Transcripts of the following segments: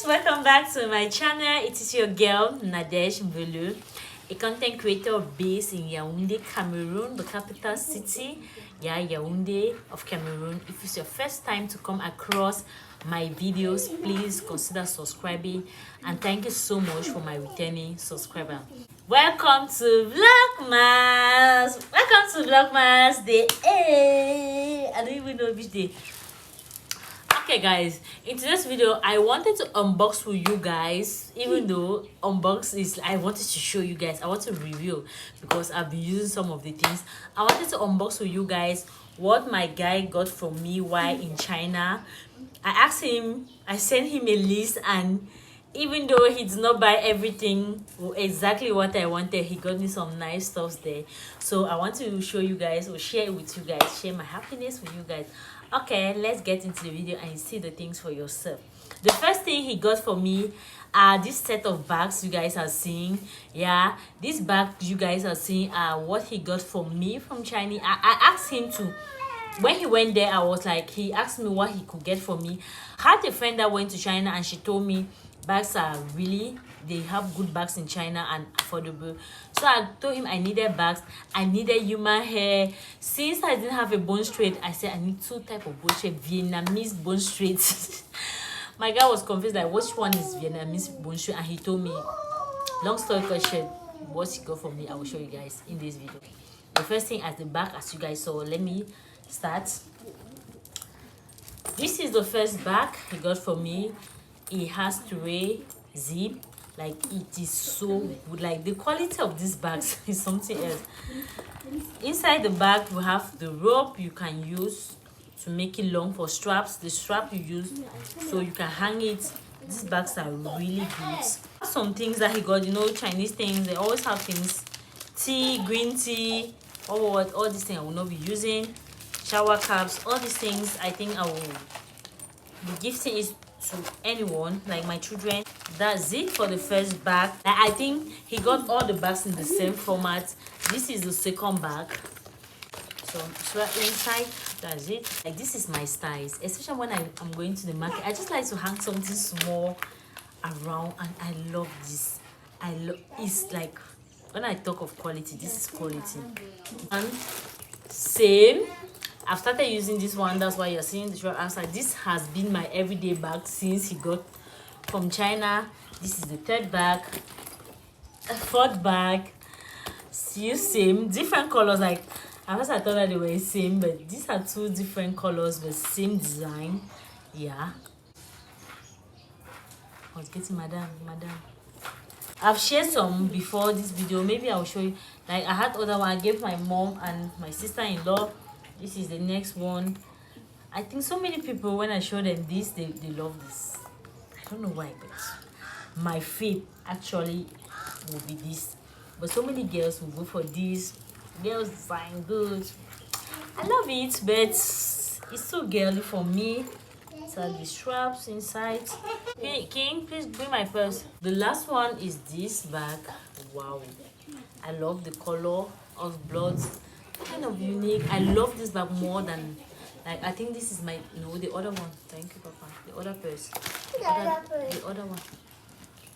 welcome back to my channel. It is your girl Nadesh Mbulu, a content creator based in Yaoundé, Cameroon, the capital city. Yeah, Yaoundé of Cameroon. If it's your first time to come across my videos, please consider subscribing, and thank you so much for my returning subscriber. Welcome to Vlogmas. Welcome to Vlogmas Day 8. I don't even know which day. Okay guys, in today's video I wanted to unbox for you guys. Even though unbox is, I wanted to show you guys, I want to review because I've been using some of the things. I wanted to unbox for you guys what my guy got from me while in China. I asked him, I sent him a list, and even though he did not buy everything exactly what I wanted, he got me some nice stuff there. So I want to show you guys, or share it with you guys, share my happiness with you guys. Okay, let's get into the video and see the things for yourself. The first thing he got for me are this set of bags you guys are seeing. Yeah, this bag you guys are seeing are what he got for me from China. I asked him to, when he went there, I was like, he asked me what he could get for me. I had a friend that went to China and she told me bags are really, they have good bags in China and affordable. So I told him I needed bags, I needed human hair. Since I didn't have a bone straight, I said I need two type of bone straight, Vietnamese bone straight. My guy was confused like which one is Vietnamese bone straight, and he told me. Long story short, what he got for me, I will show you guys in this video. The first thing at the back, as you guys saw, let me start. This is the first bag he got for me. It has 3 zip. Like, it is so good. Like, the quality of these bags is something else. Inside the bag we have the rope you can use to make it long for straps. The strap you use so you can hang it. These bags are really good. Some things that he got, you know, Chinese things, they always have things. Tea, green tea, all these things I will not be using. Shower caps, all these things I think I will be gifting it to anyone, like my children. That's it for the first bag. I think he got all the bags in the same format. This is the second bag. So inside, that's it. Like, this is my styles, especially when I'm going to the market. I just like to hang something small around, and I love this. It's like, when I talk of quality, this is quality. And same, I've started using this one. That's why you're seeing the short outside. This has been my everyday bag since he got from China. This is the third bag, a fourth bag. Still same, different colors. Like, at first I thought that they were the same, but these are 2 different colors but same design. Yeah, I was getting madam. I've shared some before this video. Maybe I'll show you. Like, I had other one I gave my mom and my sister-in-law. This is the next one. I think so many people, when I show them this, they love this. I don't know why, but my fave actually will be this. But so many girls will go for this. Girls design good. I love it, but it's too girly for me. So the straps inside. King, please bring my purse. The last one is this bag. Wow, I love the color of blood. Kind of unique. I love this bag more than, like, I think this is my, no, the other one. Thank you, Papa. The other purse. The other one.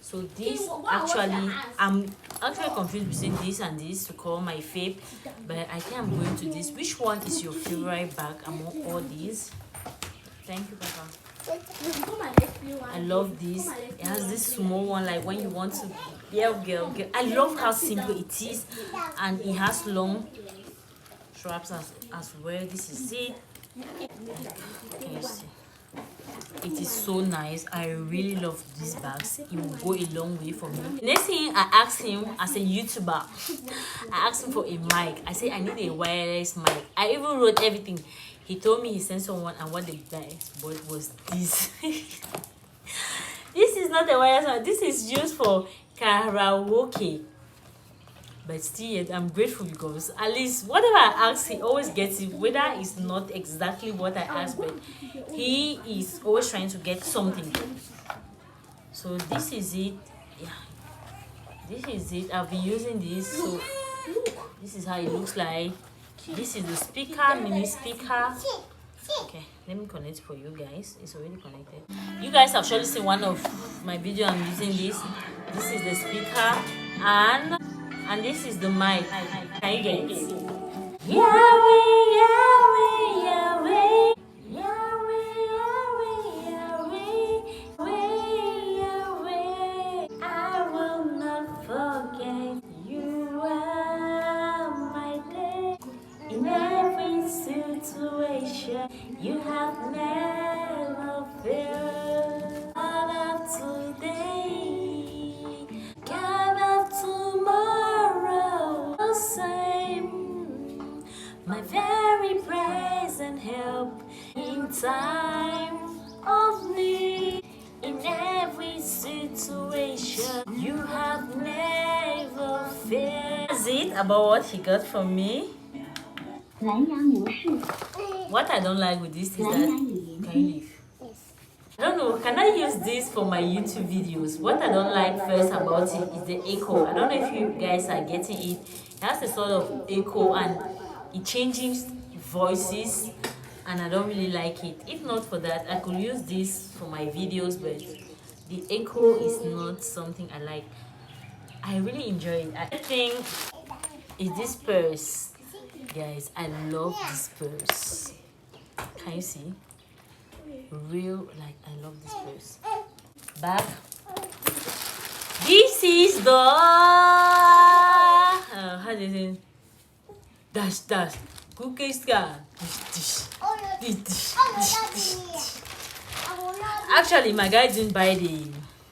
So this actually, I'm actually confused between this and this to call my fave, but I think I'm going to this. Which one is your favorite bag among all these? Thank you, Papa. I love this. It has this small one, like when you want to, girl. I love how simple it is, and it has long straps as well. This is it. Can you see? It is so nice. I really love these bags. It will go a long way for me. Next thing I asked him, as a YouTuber, I asked him for a mic. I said I need a wireless mic. I even wrote everything. He told me he sent someone, and what the guy bought was this. This is not a wireless mic. This is used for karaoke. But still yet, I'm grateful because at least whatever I ask, he always gets it. Whether it's not exactly what I asked, but he is always trying to get something. So this is it. Yeah, this is it. I've been using this. So this is how it looks like. This is the speaker, mini speaker. Okay, let me connect for you guys. It's already connected. You guys have surely seen one of my video. I'm using this. This is the speaker and this is the mic. Can you get it? Yahweh, Yahweh, Yahweh. Yahweh, Yahweh, Yahweh, Yahweh. I will not forget you are my day. In every situation, you have never failed. God of today, God of tomorrow, the same. My very present help in time of need. In every situation, you have never failed. That's it about what he got from me. What I don't like with this is that, can you leave? I don't know, can I use this for my YouTube videos? What I don't like first about it is the echo. I don't know if you guys are getting it. It has a sort of echo and it changes voices and I don't really like it. If not for that, I could use this for my videos, but the echo is not something I like. I really enjoy it. I think is this purse. Guys, I love this purse. Can you see? Real, like, I love this purse. Back. This is the how do you say? Dash cookie scar. Actually, my guy didn't buy the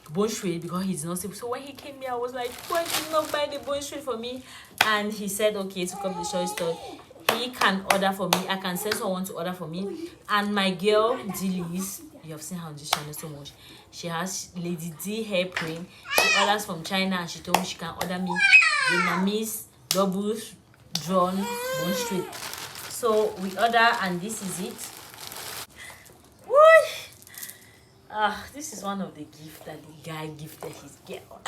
bone straight because he's not sick. So when he came here, I was like, why did you not buy the bone straight for me? And he said, okay, to come to the short store. He can order for me. I can send someone to order for me. And my girl, Dilly's, you have seen her on this channel so much. She has Lady D hair cream. She orders from China and she told me she can order me Vietnamese double drawn bone straight. So we order and this is it. This is one of the gifts that the guy gifted his girl.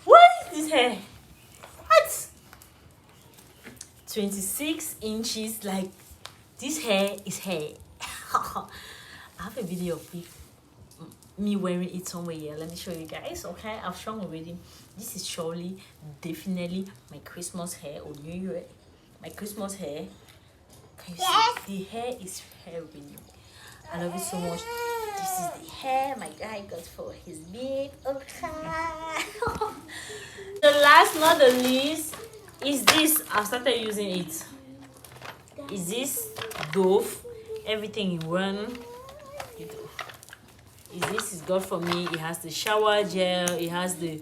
What is this hair? What? 26 inches. Like, this hair is hair. I have a video of me wearing it somewhere here. Let me show you guys. Okay, I've shown already. This is surely, definitely my Christmas hair or New Year. My Christmas hair. Can you see? The hair is hairy. I love it so much. This is the hair my guy got for his babe. Okay. The last, not the least, is this. I started using it. Is this Dove? Everything in one. Is this is got for me. It has the shower gel. It has the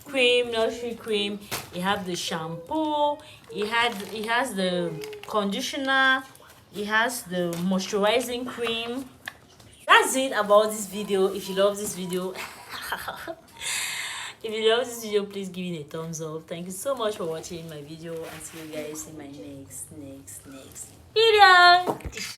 cream, nursery cream. It has the shampoo. It has the conditioner. It has the moisturizing cream. That's it about this video. If you love this video, please give it a thumbs up. Thank you so much for watching my video and see you guys in my next video.